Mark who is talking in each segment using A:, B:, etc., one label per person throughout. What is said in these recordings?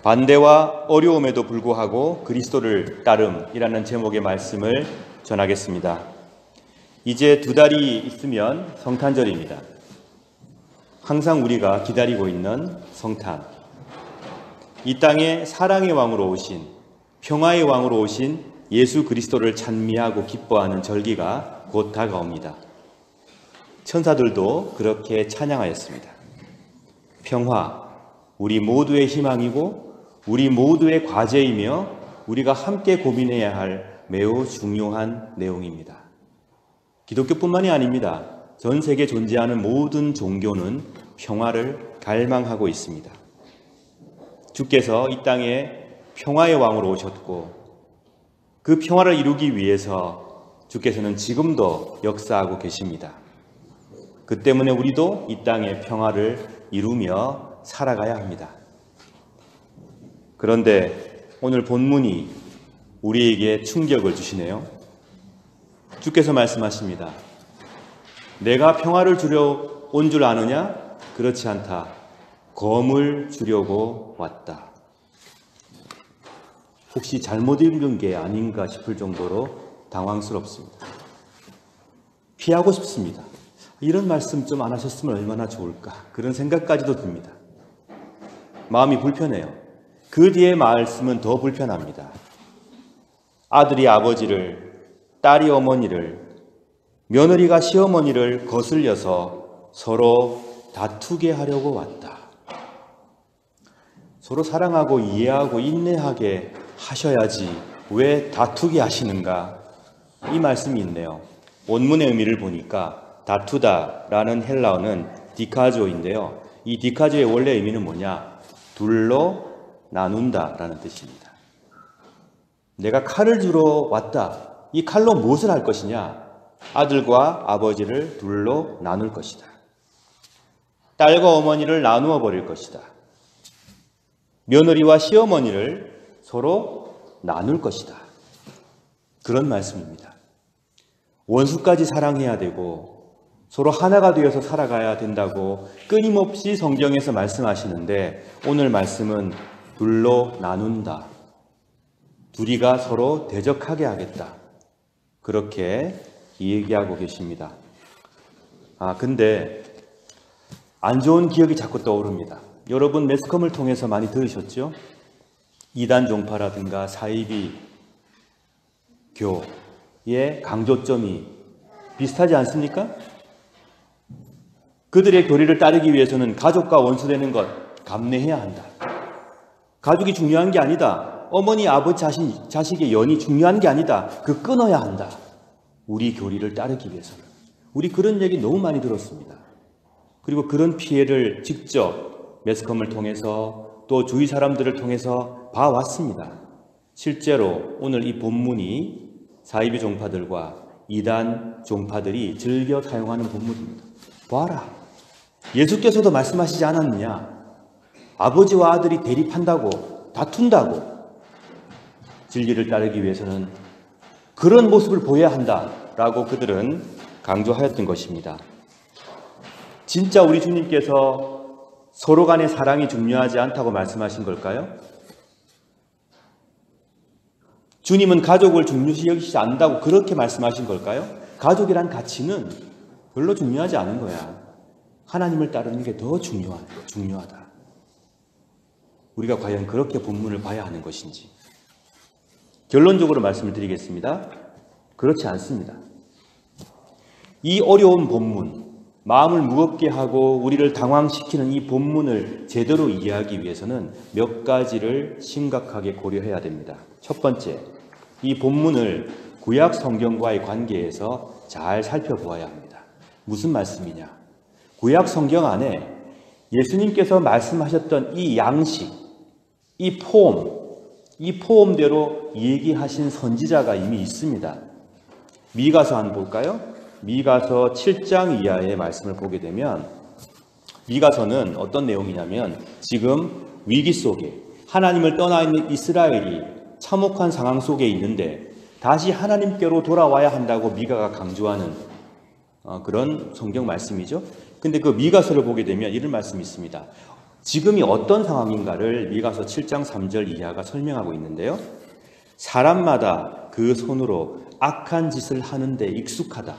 A: 반대와 어려움에도 불구하고 그리스도를 따름이라는 제목의 말씀을 전하겠습니다. 이제 2달이 있으면 성탄절입니다. 항상 우리가 기다리고 있는 성탄. 이 땅에 사랑의 왕으로 오신, 평화의 왕으로 오신 예수 그리스도를 찬미하고 기뻐하는 절기가 곧 다가옵니다. 천사들도 그렇게 찬양하였습니다. 평화, 우리 모두의 희망이고 우리 모두의 과제이며 우리가 함께 고민해야 할 매우 중요한 내용입니다. 기독교뿐만이 아닙니다. 전 세계에 존재하는 모든 종교는 평화를 갈망하고 있습니다. 주께서 이 땅에 평화의 왕으로 오셨고 그 평화를 이루기 위해서 주께서는 지금도 역사하고 계십니다. 그 때문에 우리도 이 땅의 평화를 이루며 살아가야 합니다. 그런데 오늘 본문이 우리에게 충격을 주시네요. 주께서 말씀하십니다. 내가 평화를 주려 온 줄 아느냐? 그렇지 않다. 검을 주려고 왔다. 혹시 잘못 읽은 게 아닌가 싶을 정도로 당황스럽습니다. 피하고 싶습니다. 이런 말씀 좀 안 하셨으면 얼마나 좋을까? 그런 생각까지도 듭니다. 마음이 불편해요. 그 뒤에 말씀은 더 불편합니다. 아들이 아버지를, 딸이 어머니를, 며느리가 시어머니를 거슬려서 서로 다투게 하려고 왔다. 서로 사랑하고 이해하고 인내하게 하셔야지 왜 다투게 하시는가? 이 말씀이 있네요. 원문의 의미를 보니까 다투다라는 헬라어는 디카조인데요. 이 디카조의 원래 의미는 뭐냐? 둘로 나눈다라는 뜻입니다. 내가 칼을 주러 왔다. 이 칼로 무엇을 할 것이냐? 아들과 아버지를 둘로 나눌 것이다. 딸과 어머니를 나누어 버릴 것이다. 며느리와 시어머니를 서로 나눌 것이다. 그런 말씀입니다. 원수까지 사랑해야 되고 서로 하나가 되어서 살아가야 된다고 끊임없이 성경에서 말씀하시는데 오늘 말씀은 둘로 나눈다. 둘이가 서로 대적하게 하겠다. 그렇게 얘기하고 계십니다. 근데 안 좋은 기억이 자꾸 떠오릅니다. 여러분 매스컴을 통해서 많이 들으셨죠? 이단 종파라든가 사이비 교의 강조점이 비슷하지 않습니까? 그들의 교리를 따르기 위해서는 가족과 원수되는 것 감내해야 한다. 가족이 중요한 게 아니다. 어머니, 아버지, 자식의 연이 중요한 게 아니다. 그 끊어야 한다. 우리 교리를 따르기 위해서는. 우리 그런 얘기 너무 많이 들었습니다. 그리고 그런 피해를 직접 매스컴을 통해서 또 주위 사람들을 통해서 봐왔습니다. 실제로 오늘 이 본문이 사이비 종파들과 이단 종파들이 즐겨 사용하는 본문입니다. 봐라. 예수께서도 말씀하시지 않았느냐? 아버지와 아들이 대립한다고, 다툰다고. 진리를 따르기 위해서는 그런 모습을 보여야 한다라고 그들은 강조하였던 것입니다. 진짜 우리 주님께서 서로 간의 사랑이 중요하지 않다고 말씀하신 걸까요? 주님은 가족을 중요시 여기지 않는다고 그렇게 말씀하신 걸까요? 가족이란 가치는 별로 중요하지 않은 거야. 하나님을 따르는 게 더 중요하다. 우리가 과연 그렇게 본문을 봐야 하는 것인지. 결론적으로 말씀을 드리겠습니다. 그렇지 않습니다. 이 어려운 본문, 마음을 무겁게 하고 우리를 당황시키는 이 본문을 제대로 이해하기 위해서는 몇 가지를 심각하게 고려해야 됩니다. 첫 번째, 이 본문을 구약 성경과의 관계에서 잘 살펴보아야 합니다. 무슨 말씀이냐? 구약 성경 안에 예수님께서 말씀하셨던 이 양식, 이 포음대로 얘기하신 선지자가 이미 있습니다. 미가서 한번 볼까요? 미가서 7장 이하의 말씀을 보게 되면 미가서는 어떤 내용이냐면 지금 위기 속에 하나님을 떠나 있는 이스라엘이 참혹한 상황 속에 있는데 다시 하나님께로 돌아와야 한다고 미가가 강조하는 그런 성경 말씀이죠. 근데 그 미가서를 보게 되면 이런 말씀이 있습니다. 지금이 어떤 상황인가를 미가서 7장 3절 이하가 설명하고 있는데요. 사람마다 그 손으로 악한 짓을 하는데 익숙하다.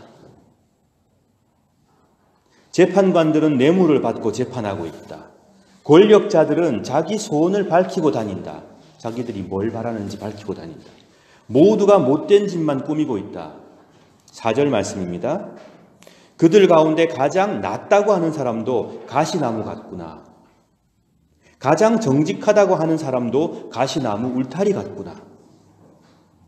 A: 재판관들은 뇌물을 받고 재판하고 있다. 권력자들은 자기 소원을 밝히고 다닌다. 자기들이 뭘 바라는지 밝히고 다닌다. 모두가 못된 짓만 꾸미고 있다. 4절 말씀입니다. 그들 가운데 가장 낫다고 하는 사람도 가시나무 같구나. 가장 정직하다고 하는 사람도 가시나무 울타리 같구나.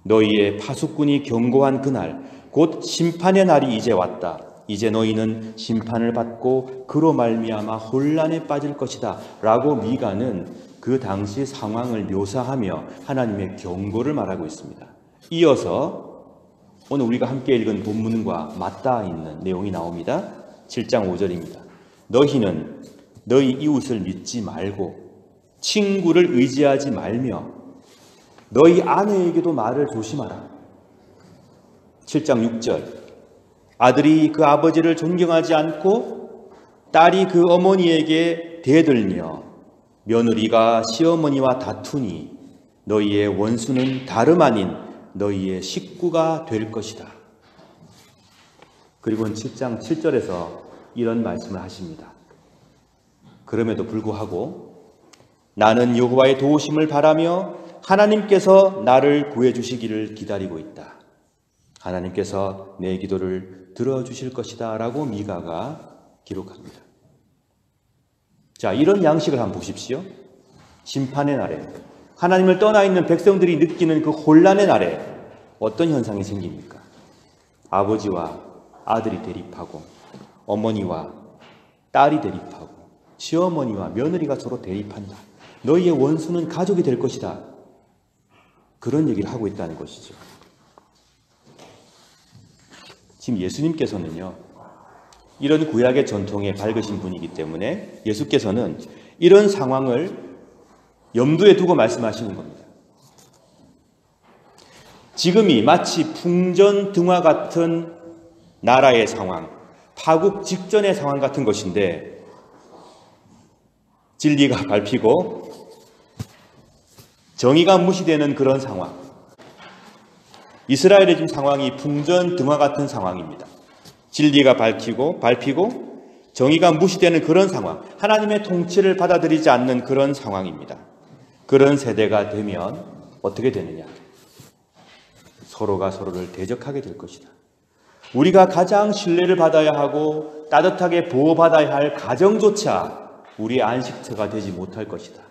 A: 너희의 파수꾼이 경고한 그날, 곧 심판의 날이 이제 왔다. 이제 너희는 심판을 받고 그로 말미암아 혼란에 빠질 것이다. 라고 미가는 그 당시 상황을 묘사하며 하나님의 경고를 말하고 있습니다. 이어서 오늘 우리가 함께 읽은 본문과 맞닿아 있는 내용이 나옵니다. 7장 5절입니다. 너희는 너희 이웃을 믿지 말고 친구를 의지하지 말며 너희 아내에게도 말을 조심하라. 7장 6절 아들이 그 아버지를 존경하지 않고 딸이 그 어머니에게 대들며 며느리가 시어머니와 다투니 너희의 원수는 다름 아닌 너희의 식구가 될 것이다. 그리고 7장 7절에서 이런 말씀을 하십니다. 그럼에도 불구하고 나는 여호와의 도우심을 바라며 하나님께서 나를 구해주시기를 기다리고 있다. 하나님께서 내 기도를 들어주실 것이다 라고 미가가 기록합니다. 자, 이런 양식을 한번 보십시오. 심판의 날에 하나님을 떠나 있는 백성들이 느끼는 그 혼란의 날에 어떤 현상이 생깁니까? 아버지와 아들이 대립하고 어머니와 딸이 대립하고 시어머니와 며느리가 서로 대립한다. 너희의 원수는 가족이 될 것이다. 그런 얘기를 하고 있다는 것이죠. 지금 예수님께서는요, 이런 구약의 전통에 밝으신 분이기 때문에 예수께서는 이런 상황을 염두에 두고 말씀하시는 겁니다. 지금이 마치 풍전등화 같은 나라의 상황, 파국 직전의 상황 같은 것인데 진리가 밟히고 정의가 무시되는 그런 상황. 이스라엘의 지금 상황이 풍전등화 같은 상황입니다. 진리가 밟히고 정의가 무시되는 그런 상황, 하나님의 통치를 받아들이지 않는 그런 상황입니다. 그런 세대가 되면 어떻게 되느냐? 서로가 서로를 대적하게 될 것이다. 우리가 가장 신뢰를 받아야 하고 따뜻하게 보호받아야 할 가정조차 우리의 안식처가 되지 못할 것이다.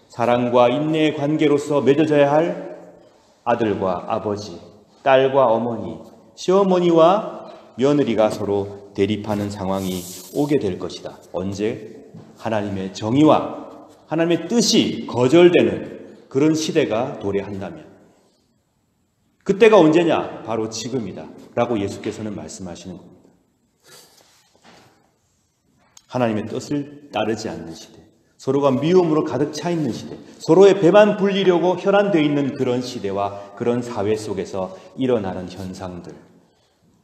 A: 사랑과 인내의 관계로서 맺어져야 할 아들과 아버지, 딸과 어머니, 시어머니와 며느리가 서로 대립하는 상황이 오게 될 것이다. 언제? 하나님의 정의와 하나님의 뜻이 거절되는 그런 시대가 도래한다면. 그때가 언제냐? 바로 지금이다. 라고 예수께서는 말씀하시는 겁니다. 하나님의 뜻을 따르지 않는 시대, 서로가 미움으로 가득 차 있는 시대, 서로의 배만 불리려고 혈안되어 있는 그런 시대와 그런 사회 속에서 일어나는 현상들,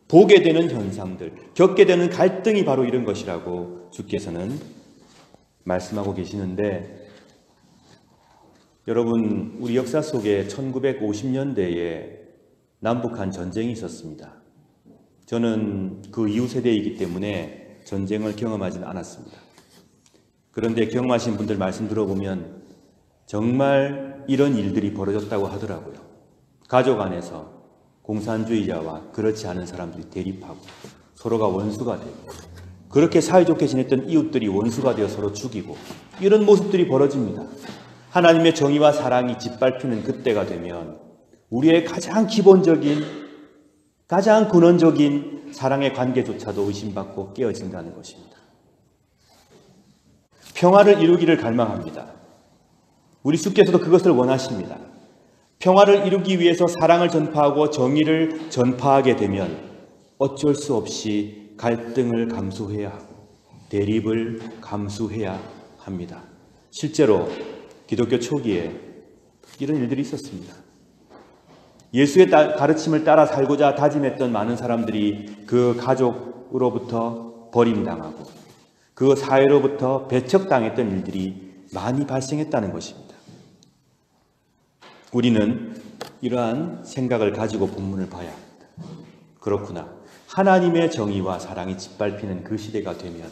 A: 보게 되는 현상들, 겪게 되는 갈등이 바로 이런 것이라고 주께서는 말씀하고 계시는데, 여러분, 우리 역사 속에 1950년대에 남북한 전쟁이 있었습니다. 저는 그 이후 세대이기 때문에 전쟁을 경험하지는 않았습니다. 그런데 경험하신 분들 말씀 들어보면 정말 이런 일들이 벌어졌다고 하더라고요. 가족 안에서 공산주의자와 그렇지 않은 사람들이 대립하고 서로가 원수가 되고, 그렇게 사이좋게 지냈던 이웃들이 원수가 되어 서로 죽이고, 이런 모습들이 벌어집니다. 하나님의 정의와 사랑이 짓밟히는 그때가 되면 우리의 가장 기본적인, 가장 근원적인 사랑의 관계조차도 의심받고 깨어진다는 것입니다. 평화를 이루기를 갈망합니다. 우리 주께서도 그것을 원하십니다. 평화를 이루기 위해서 사랑을 전파하고 정의를 전파하게 되면 어쩔 수 없이 갈등을 감수해야 하고 대립을 감수해야 합니다. 실제로 기독교 초기에 이런 일들이 있었습니다. 예수의 가르침을 따라 살고자 다짐했던 많은 사람들이 그 가족으로부터 버림당하고 그 사회로부터 배척당했던 일들이 많이 발생했다는 것입니다. 우리는 이러한 생각을 가지고 본문을 봐야 합니다. 그렇구나. 하나님의 정의와 사랑이 짓밟히는 그 시대가 되면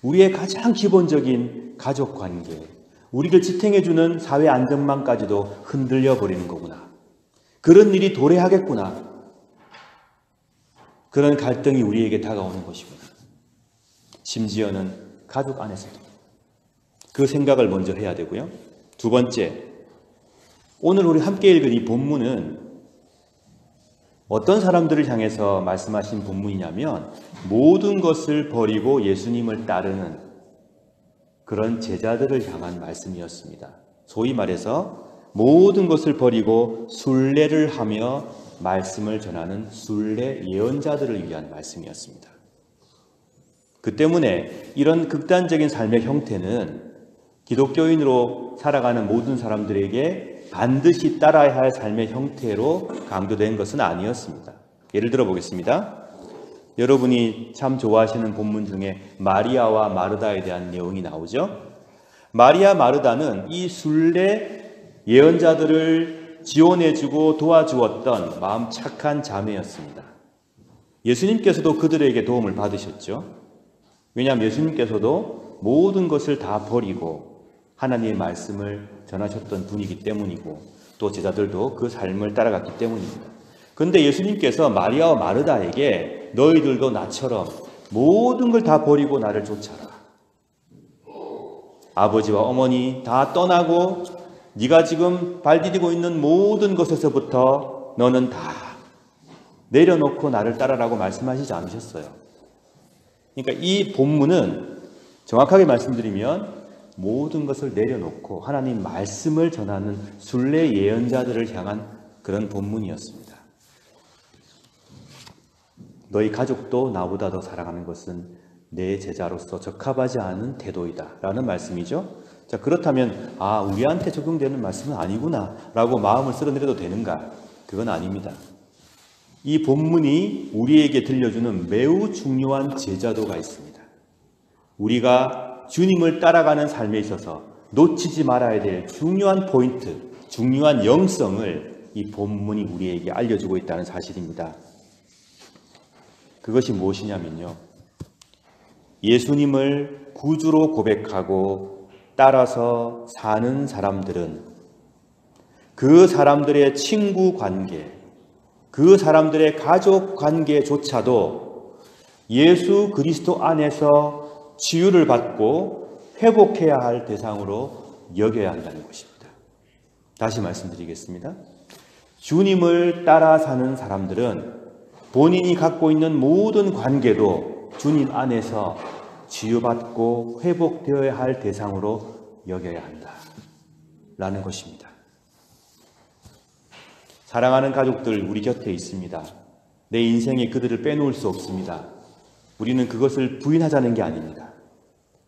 A: 우리의 가장 기본적인 가족관계, 우리를 지탱해주는 사회 안전망까지도 흔들려 버리는 거구나. 그런 일이 도래하겠구나. 그런 갈등이 우리에게 다가오는 것입니다. 심지어는 가족 안에서도. 그 생각을 먼저 해야 되고요. 두 번째, 오늘 우리 함께 읽은 이 본문은 어떤 사람들을 향해서 말씀하신 본문이냐면 모든 것을 버리고 예수님을 따르는 그런 제자들을 향한 말씀이었습니다. 소위 말해서 모든 것을 버리고 순례를 하며 말씀을 전하는 순례 예언자들을 위한 말씀이었습니다. 그 때문에 이런 극단적인 삶의 형태는 기독교인으로 살아가는 모든 사람들에게 반드시 따라야 할 삶의 형태로 강조된 것은 아니었습니다. 예를 들어 보겠습니다. 여러분이 참 좋아하시는 본문 중에 마리아와 마르다에 대한 내용이 나오죠. 마리아 마르다는 이 순례 예언자들을 지원해주고 도와주었던 마음 착한 자매였습니다. 예수님께서도 그들에게 도움을 받으셨죠. 왜냐하면 예수님께서도 모든 것을 다 버리고 하나님의 말씀을 전하셨던 분이기 때문이고 또 제자들도 그 삶을 따라갔기 때문입니다. 그런데 예수님께서 마리아와 마르다에게 너희들도 나처럼 모든 걸 다 버리고 나를 쫓아라. 아버지와 어머니 다 떠나고 네가 지금 발디디고 있는 모든 것에서부터 너는 다 내려놓고 나를 따라라고 말씀하시지 않으셨어요. 그러니까 이 본문은 정확하게 말씀드리면 모든 것을 내려놓고 하나님 말씀을 전하는 순례 예언자들을 향한 그런 본문이었습니다. 너희 가족도 나보다 더 사랑하는 것은 내 제자로서 적합하지 않은 태도이다 라는 말씀이죠. 자, 그렇다면 우리한테 적용되는 말씀은 아니구나 라고 마음을 쓸어내려도 되는가? 그건 아닙니다. 이 본문이 우리에게 들려주는 매우 중요한 제자도가 있습니다. 우리가 주님을 따라가는 삶에 있어서 놓치지 말아야 될 중요한 포인트, 중요한 영성을 이 본문이 우리에게 알려주고 있다는 사실입니다. 그것이 무엇이냐면요. 예수님을 구주로 고백하고 따라서 사는 사람들은 그 사람들의 친구 관계, 그 사람들의 가족 관계조차도 예수 그리스도 안에서 치유를 받고 회복해야 할 대상으로 여겨야 한다는 것입니다. 다시 말씀드리겠습니다. 주님을 따라 사는 사람들은 본인이 갖고 있는 모든 관계도 주님 안에서 치유받고 회복되어야 할 대상으로 여겨야 한다라는 것입니다. 사랑하는 가족들 우리 곁에 있습니다. 내 인생에 그들을 빼놓을 수 없습니다. 우리는 그것을 부인하자는 게 아닙니다.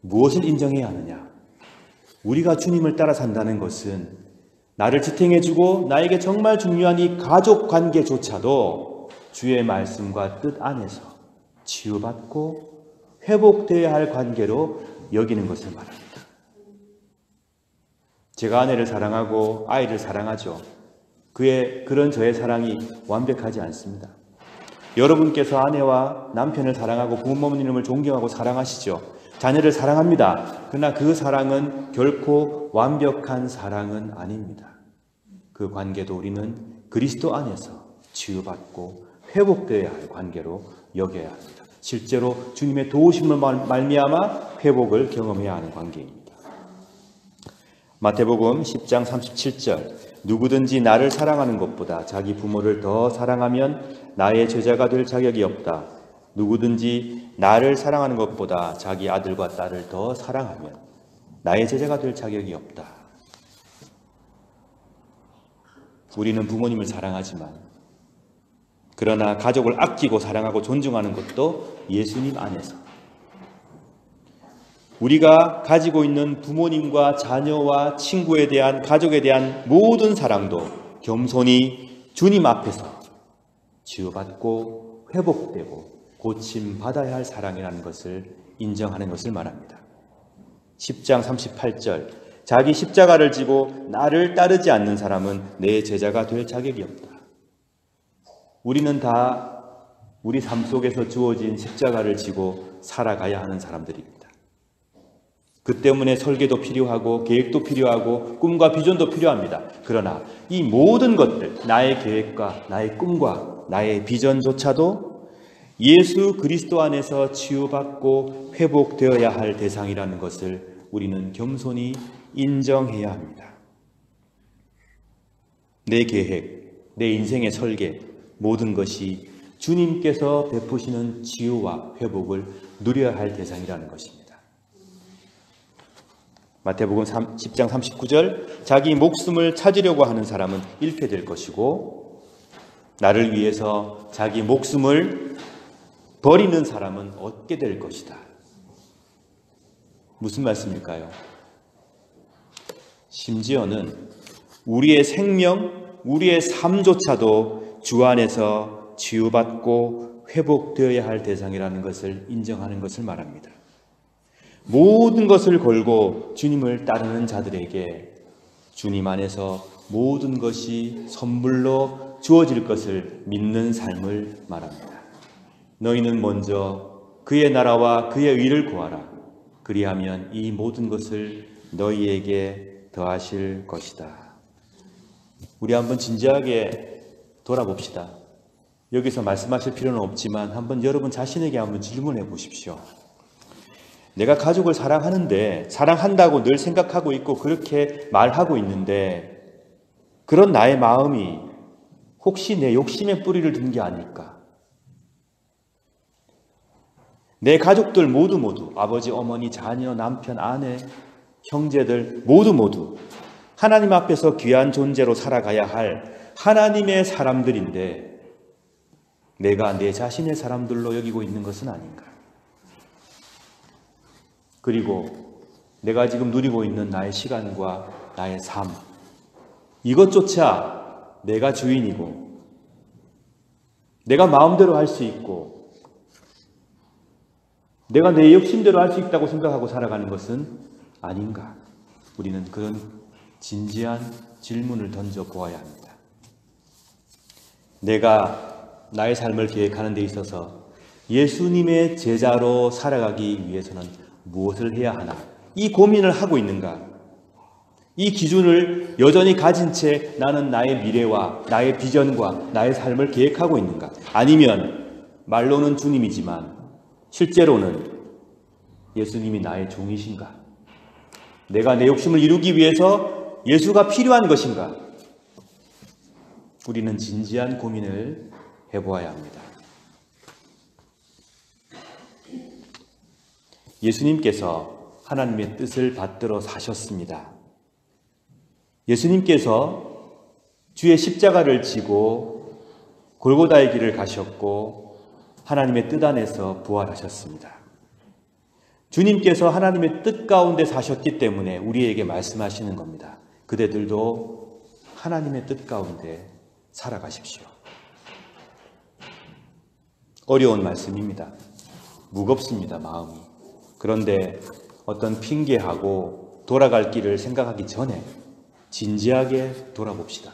A: 무엇을 인정해야 하느냐? 우리가 주님을 따라 산다는 것은 나를 지탱해주고 나에게 정말 중요한 이 가족 관계조차도 주의 말씀과 뜻 안에서 치유받고 회복되어야 할 관계로 여기는 것을 말합니다. 제가 아내를 사랑하고 아이를 사랑하죠. 그런 저의 사랑이 완벽하지 않습니다. 여러분께서 아내와 남편을 사랑하고 부모님을 존경하고 사랑하시죠. 자녀를 사랑합니다. 그러나 그 사랑은 결코 완벽한 사랑은 아닙니다. 그 관계도 우리는 그리스도 안에서 치유받고 회복되어야 할 관계로 여겨야 합니다. 실제로 주님의 도우심을 말미암아 회복을 경험해야 하는 관계입니다. 마태복음 10장 37절 누구든지 나를 사랑하는 것보다 자기 부모를 더 사랑하면 나의 제자가 될 자격이 없다. 누구든지 나를 사랑하는 것보다 자기 아들과 딸을 더 사랑하면 나의 제자가 될 자격이 없다. 우리는 부모님을 사랑하지만 그러나 가족을 아끼고 사랑하고 존중하는 것도 예수님 안에서 우리가 가지고 있는 부모님과 자녀와 친구에 대한 가족에 대한 모든 사랑도 겸손히 주님 앞에서 치유받고 회복되고 고침받아야 할 사랑이라는 것을 인정하는 것을 말합니다. 10장 38절 자기 십자가를 지고 나를 따르지 않는 사람은 내 제자가 될 자격이 없다. 우리는 다 우리 삶 속에서 주어진 십자가를 지고 살아가야 하는 사람들입니다. 그 때문에 설계도 필요하고 계획도 필요하고 꿈과 비전도 필요합니다. 그러나 이 모든 것들, 나의 계획과 나의 꿈과 나의 비전조차도 예수 그리스도 안에서 치유받고 회복되어야 할 대상이라는 것을 우리는 겸손히 인정해야 합니다. 내 계획, 내 인생의 설계, 모든 것이 주님께서 베푸시는 치유와 회복을 누려야 할 대상이라는 것입니다. 마태복음 10장 39절 자기 목숨을 찾으려고 하는 사람은 잃게 될 것이고 나를 위해서 자기 목숨을 버리는 사람은 얻게 될 것이다. 무슨 말씀일까요? 심지어는 우리의 생명, 우리의 삶조차도 주 안에서 치유받고 회복되어야 할 대상이라는 것을 인정하는 것을 말합니다. 모든 것을 걸고 주님을 따르는 자들에게 주님 안에서 모든 것이 선물로 주어질 것을 믿는 삶을 말합니다. 너희는 먼저 그의 나라와 그의 의를 구하라. 그리하면 이 모든 것을 너희에게 더하실 것이다. 우리 한번 진지하게 돌아봅시다. 여기서 말씀하실 필요는 없지만 한번 여러분 자신에게 한번 질문해 보십시오. 내가 가족을 사랑하는데, 사랑한다고 늘 생각하고 있고 그렇게 말하고 있는데 그런 나의 마음이 혹시 내 욕심의 뿌리를 둔 게 아닐까? 내 가족들 모두 아버지, 어머니, 자녀, 남편, 아내, 형제들 모두 하나님 앞에서 귀한 존재로 살아가야 할 하나님의 사람들인데 내가 내 자신의 사람들로 여기고 있는 것은 아닌가? 그리고 내가 지금 누리고 있는 나의 시간과 나의 삶, 이것조차 내가 주인이고 내가 마음대로 할 수 있고 내가 내 욕심대로 할 수 있다고 생각하고 살아가는 것은 아닌가? 우리는 그런 진지한 질문을 던져보아야 합니다. 내가 나의 삶을 계획하는 데 있어서 예수님의 제자로 살아가기 위해서는 무엇을 해야 하나? 이 고민을 하고 있는가? 이 기준을 여전히 가진 채 나는 나의 미래와 나의 비전과 나의 삶을 계획하고 있는가? 아니면 말로는 주님이지만 실제로는 예수님이 나의 종이신가? 내가 내 욕심을 이루기 위해서 예수가 필요한 것인가? 우리는 진지한 고민을 해보아야 합니다. 예수님께서 하나님의 뜻을 받들어 사셨습니다. 예수님께서 주의 십자가를 지고 골고다의 길을 가셨고 하나님의 뜻 안에서 부활하셨습니다. 주님께서 하나님의 뜻 가운데 사셨기 때문에 우리에게 말씀하시는 겁니다. 그대들도 하나님의 뜻 가운데 살아가십시오. 어려운 말씀입니다. 무겁습니다, 마음이. 그런데 어떤 핑계하고 돌아갈 길을 생각하기 전에 진지하게 돌아봅시다.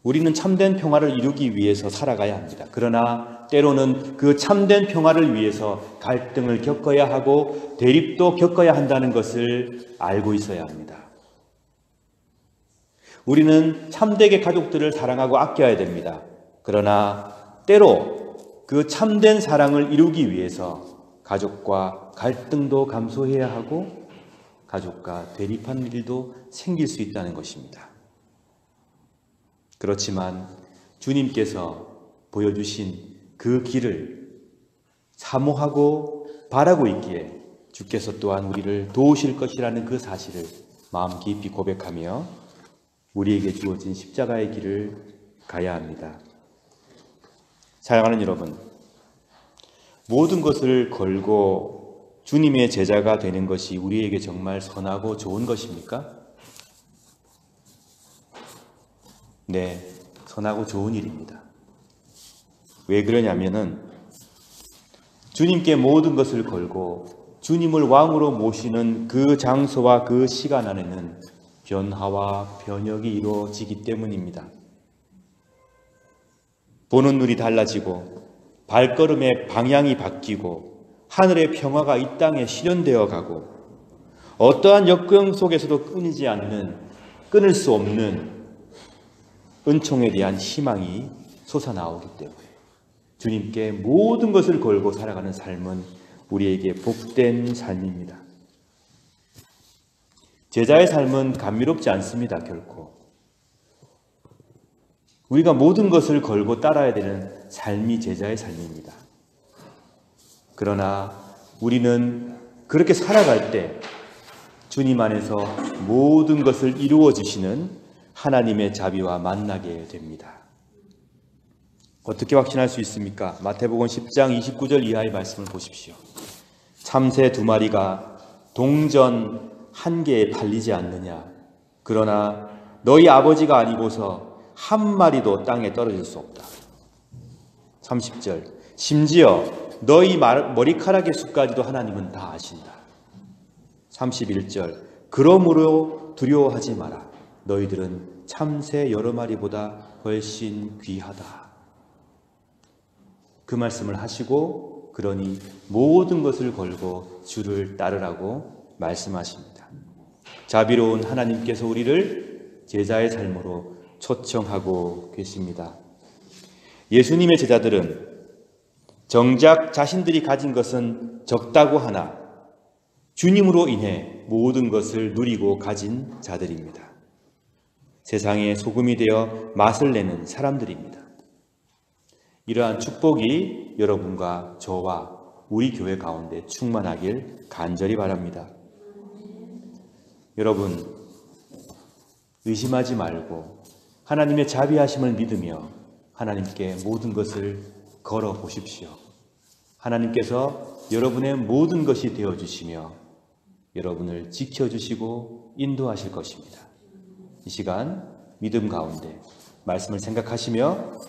A: 우리는 참된 평화를 이루기 위해서 살아가야 합니다. 그러나 때로는 그 참된 평화를 위해서 갈등을 겪어야 하고 대립도 겪어야 한다는 것을 알고 있어야 합니다. 우리는 참되게 가족들을 사랑하고 아껴야 됩니다. 그러나 때로 그 참된 사랑을 이루기 위해서 가족과 갈등도 감수해야 하고 가족과 대립하는 일도 생길 수 있다는 것입니다. 그렇지만 주님께서 보여주신 그 길을 사모하고 바라고 있기에 주께서 또한 우리를 도우실 것이라는 그 사실을 마음 깊이 고백하며 우리에게 주어진 십자가의 길을 가야 합니다. 사랑하는 여러분, 모든 것을 걸고 주님의 제자가 되는 것이 우리에게 정말 선하고 좋은 것입니까? 네, 선하고 좋은 일입니다. 왜 그러냐면은 주님께 모든 것을 걸고 주님을 왕으로 모시는 그 장소와 그 시간 안에는 변화와 변혁이 이루어지기 때문입니다. 보는 눈이 달라지고 발걸음의 방향이 바뀌고 하늘의 평화가 이 땅에 실현되어 가고 어떠한 역경 속에서도 끊을 수 없는 은총에 대한 희망이 솟아나오기 때문에 주님께 모든 것을 걸고 살아가는 삶은 우리에게 복된 삶입니다. 제자의 삶은 감미롭지 않습니다. 결코. 우리가 모든 것을 걸고 따라야 되는 삶이 제자의 삶입니다. 그러나 우리는 그렇게 살아갈 때 주님 안에서 모든 것을 이루어 주시는 하나님의 자비와 만나게 됩니다. 어떻게 확신할 수 있습니까? 마태복음 10장 29절 이하의 말씀을 보십시오. 참새 2마리가 동전 1개에 팔리지 않느냐? 그러나 너희 아버지가 아니고서 1마리도 땅에 떨어질 수 없다. 30절 심지어 너희 머리카락의 수까지도 하나님은 다 아신다. 31절 그러므로 두려워하지 마라. 너희들은 참새 여러 마리보다 훨씬 귀하다. 그 말씀을 하시고 그러니 모든 것을 걸고 주를 따르라고 말씀하십니다. 자비로운 하나님께서 우리를 제자의 삶으로 초청하고 계십니다. 예수님의 제자들은 정작 자신들이 가진 것은 적다고 하나 주님으로 인해 모든 것을 누리고 가진 자들입니다. 세상의 소금이 되어 맛을 내는 사람들입니다. 이러한 축복이 여러분과 저와 우리 교회 가운데 충만하길 간절히 바랍니다. 여러분, 의심하지 말고 하나님의 자비하심을 믿으며 하나님께 모든 것을 걸어 보십시오. 하나님께서 여러분의 모든 것이 되어주시며 여러분을 지켜주시고 인도하실 것입니다. 이 시간 믿음 가운데 말씀을 생각하시며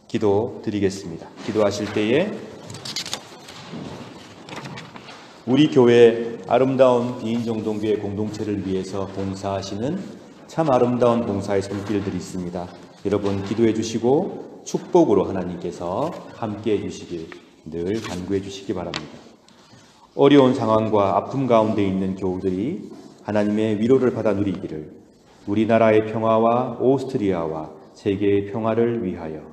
A: 기도 드리겠습니다. 기도하실 때에 우리 교회 아름다운 비인정동교회 공동체를 위해서 봉사하시는 참 아름다운 봉사의 손길들이 있습니다. 여러분 기도해 주시고 축복으로 하나님께서 함께해 주시길 늘 간구해 주시기 바랍니다. 어려운 상황과 아픔 가운데 있는 교우들이 하나님의 위로를 받아 누리기를, 우리나라의 평화와 오스트리아와 세계의 평화를 위하여,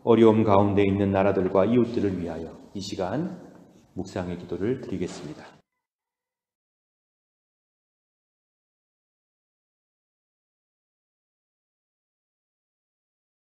A: 어려움 가운데 있는 나라들과 이웃들을 위하여 이 시간 묵상의 기도를 드리겠습니다.